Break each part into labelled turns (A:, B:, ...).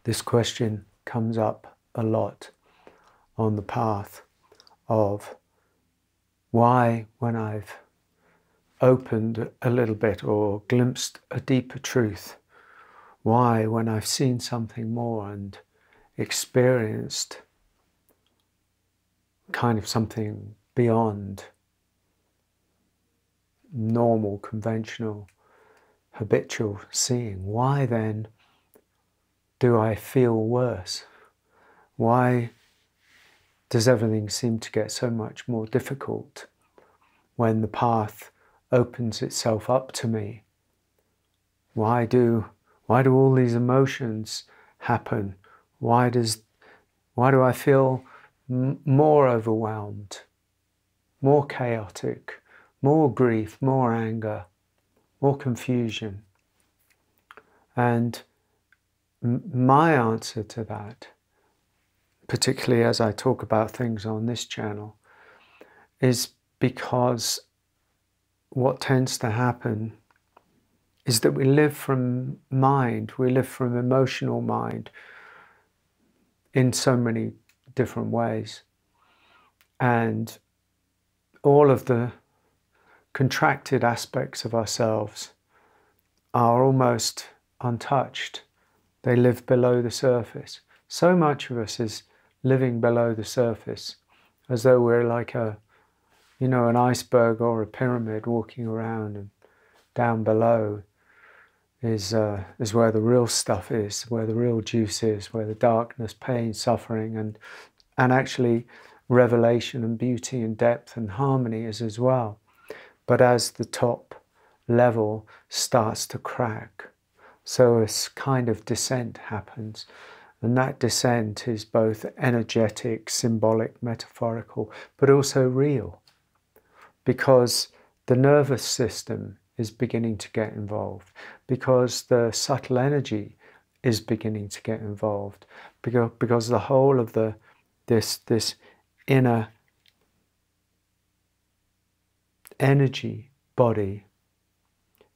A: This question comes up a lot on the path of why, when I've opened a little bit or glimpsed a deeper truth, why, when I've seen something more and experienced kind of something beyond normal, conventional, habitual seeing, why then do I feel worse? Why does everything seem to get so much more difficult when the path opens itself up to me? Why do all these emotions happen? Why do I feel more overwhelmed, more chaotic, more grief, more anger, more confusion? And my answer to that, particularly as I talk about things on this channel, is because what tends to happen is that we live from mind, we live from emotional mind in so many different ways. And all of the contracted aspects of ourselves are almost untouched. They live below the surface. So much of us is living below the surface, as though we're like an iceberg or a pyramid walking around, and down below is where the real stuff is, where the real juice is, where the darkness, pain, suffering, and actually revelation and beauty and depth and harmony is as well. But as the top level starts to crack, so a kind of descent happens. And that descent is both energetic, symbolic, metaphorical, but also real. Because the nervous system is beginning to get involved. Because the subtle energy is beginning to get involved. Because the whole of this inner energy body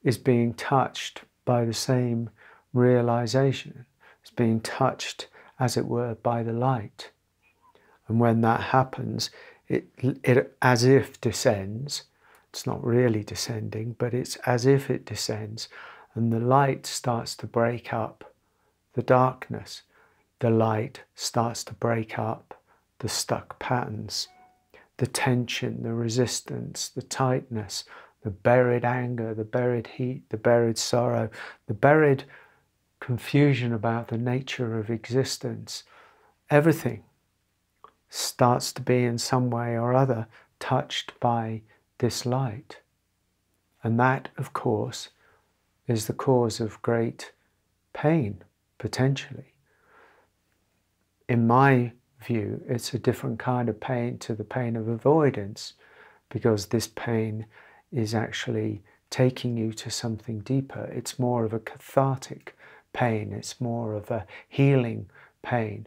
A: is being touched by the same realization. It's being touched, as it were, by the light. And when that happens, it as if descends. It's not really descending, but it's as if it descends. And the light starts to break up the darkness. The light starts to break up the stuck patterns, the tension, the resistance, the tightness, the buried anger, the buried heat, the buried sorrow, the buried confusion about the nature of existence. Everything starts to be in some way or other touched by this light. And that, of course, is the cause of great pain, potentially. In my view, it's a different kind of pain to the pain of avoidance, because this pain is actually taking you to something deeper. It's more of a cathartic pain, it's more of a healing pain.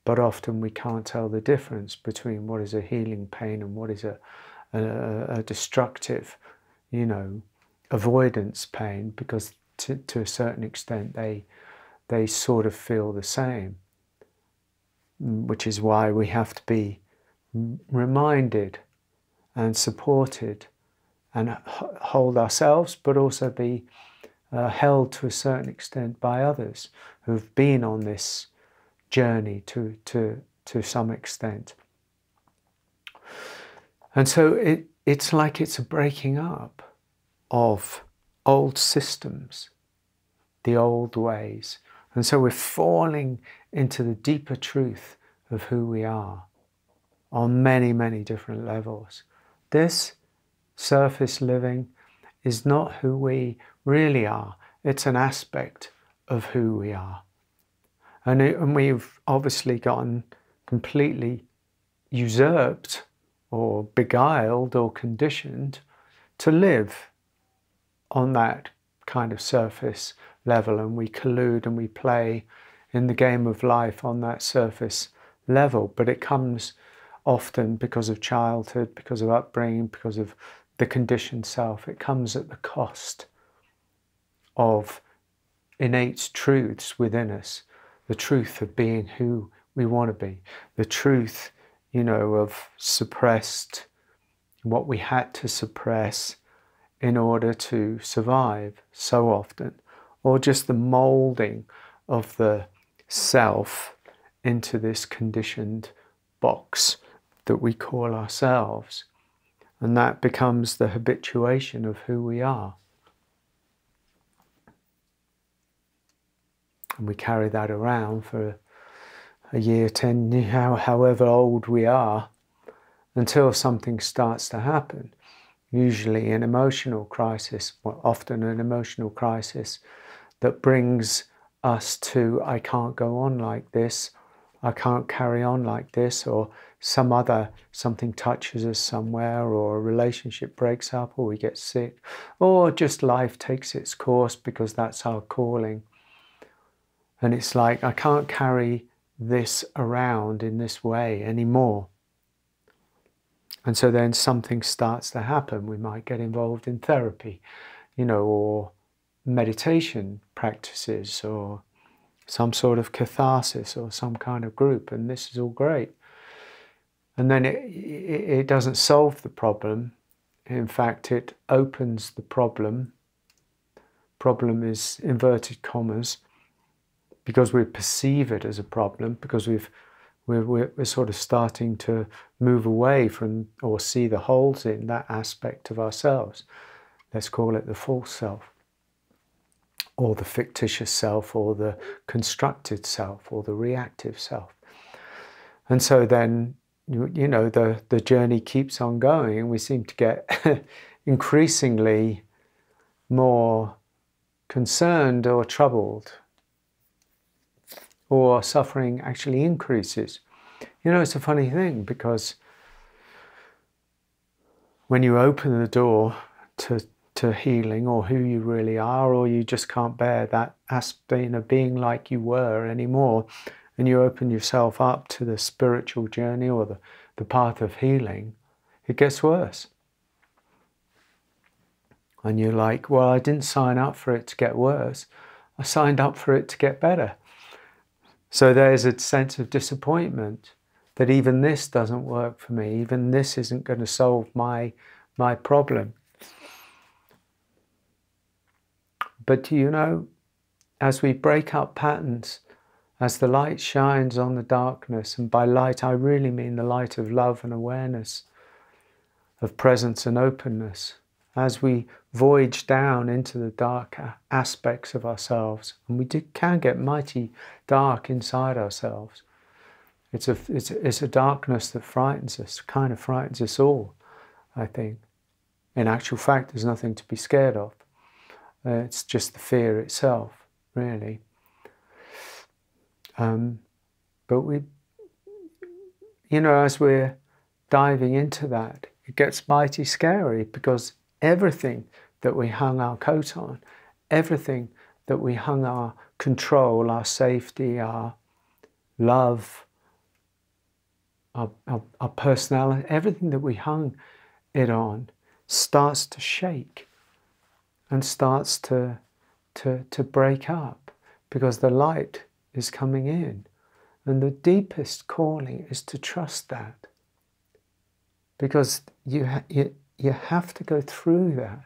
A: But often we can't tell the difference between what is a healing pain and what is a destructive, avoidance pain, because to a certain extent they sort of feel the same. Which is why we have to be reminded and supported and hold ourselves, but also be held to a certain extent by others who've been on this journey to some extent. And so it's like it's a breaking up of old systems, the old ways. And so we're falling into the deeper truth of who we are on many, many different levels. This surface living is not who we really are. It's an aspect of who we are. And we've obviously gotten completely usurped or beguiled or conditioned to live on that kind of surface level, and we collude and we play in the game of life on that surface level. But it comes often because of childhood, because of upbringing, because of the conditioned self. It comes at the cost of innate truths within us the truth of being who we want to be, the truth, you know, of suppressed, what we had to suppress in order to survive so often, or just the molding of the self into this conditioned box that we call ourselves. And that becomes the habituation of who we are. And we carry that around for a year, 10, however old we are, until something starts to happen. Usually an emotional crisis, well, often an emotional crisis that brings us to, I can't go on like this, I can't carry on like this, or something touches us somewhere, or a relationship breaks up, or we get sick, or just life takes its course because that's our calling. And it's like, I can't carry this around in this way anymore. And so then something starts to happen. We might get involved in therapy, you know, or meditation practices, or some sort of catharsis, or some kind of group, and this is all great. And then it doesn't solve the problem. In fact, it opens the problem. Problem is inverted commas, because we perceive it as a problem, because we're sort of starting to move away from, or see the holes in that aspect of ourselves. Let's call it the false self, or the fictitious self, or the constructed self, or the reactive self. And so then, you know, the journey keeps on going, and we seem to get increasingly more concerned or troubled, or suffering actually increases. You know, it's a funny thing, because when you open the door to healing, or who you really are, or you just can't bear that aspect of being like you were anymore, and you open yourself up to the spiritual journey, or the path of healing, it gets worse. And you're like, well, I didn't sign up for it to get worse. I signed up for it to get better. So there's a sense of disappointment that even this doesn't work for me. Even this isn't going to solve my problem. But you know, as we break up patterns, as the light shines on the darkness, and by light I really mean the light of love and awareness, of presence and openness, as we voyage down into the darker aspects of ourselves, and we can get mighty dark inside ourselves. It's a darkness that frightens us, kind of frightens us all, I think. In actual fact, there's nothing to be scared of. It's just the fear itself, really. But we, you know, as we're diving into that, it gets mighty scary, because everything that we hung our coat on, everything that we hung our control, our safety, our love, our personality, everything that we hung it on starts to shake and starts to break up, because the light is coming in. And the deepest calling is to trust that, because you have to go through that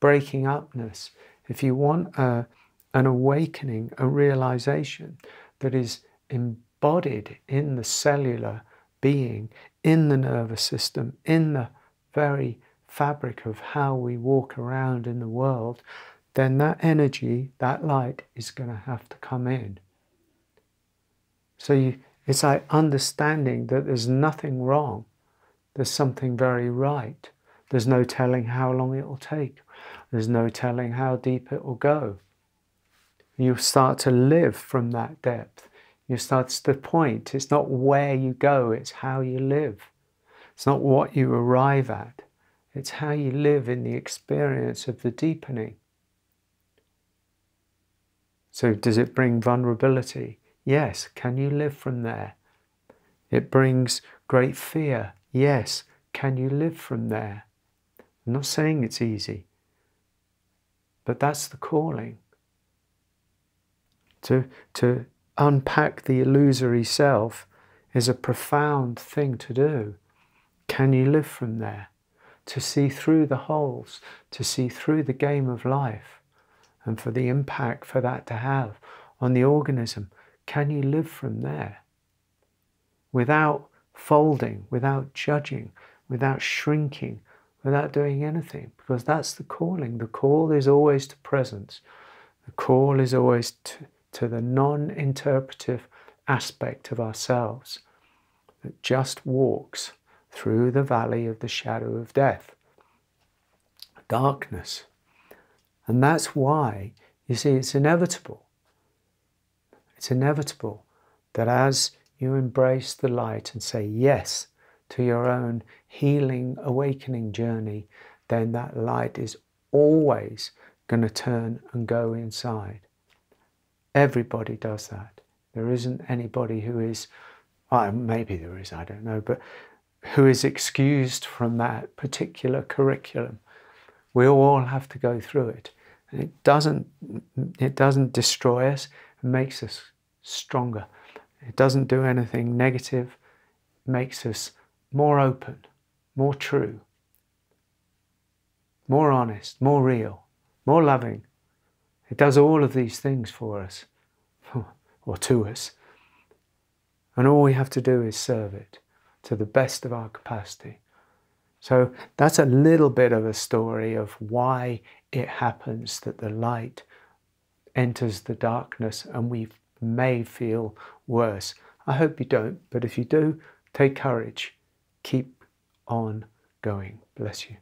A: breaking upness if you want an awakening, a realization that is embodied in the cellular being, in the nervous system, in the very fabric of how we walk around in the world. Then that energy, that light, is going to have to come in. So it's like understanding that there's nothing wrong. There's something very right. There's no telling how long it will take. There's no telling how deep it will go. You start to live from that depth. You start to the point. It's not where you go, it's how you live. It's not what you arrive at. It's how you live in the experience of the deepening. So does it bring vulnerability? Yes. Can you live from there? It brings great fear. Yes. Can you live from there? I'm not saying it's easy, but that's the calling. To unpack the illusory self is a profound thing to do. Can you live from there? To see through the holes, to see through the game of life, and for the impact for that to have on the organism. Can you live from there? Without folding, without judging, without shrinking, without doing anything. Because that's the calling. The call is always to presence. The call is always to the non-interpretive aspect of ourselves that just walks through the valley of the shadow of death, darkness. And that's why, you see, it's inevitable. It's inevitable that as you embrace the light and say yes to your own healing, awakening journey, then that light is always going to turn and go inside. Everybody does that. There isn't anybody who is, well, maybe there is, I don't know, but who is excused from that particular curriculum. We all have to go through it. And it doesn't destroy us, it makes us stronger. It doesn't do anything negative, it makes us more open, more true, more honest, more real, more loving. It does all of these things for us, or to us. And all we have to do is serve it to the best of our capacity. So that's a little bit of a story of why it happens that the light enters the darkness and we may feel worse. I hope you don't, but if you do, take courage. Keep on going. Bless you.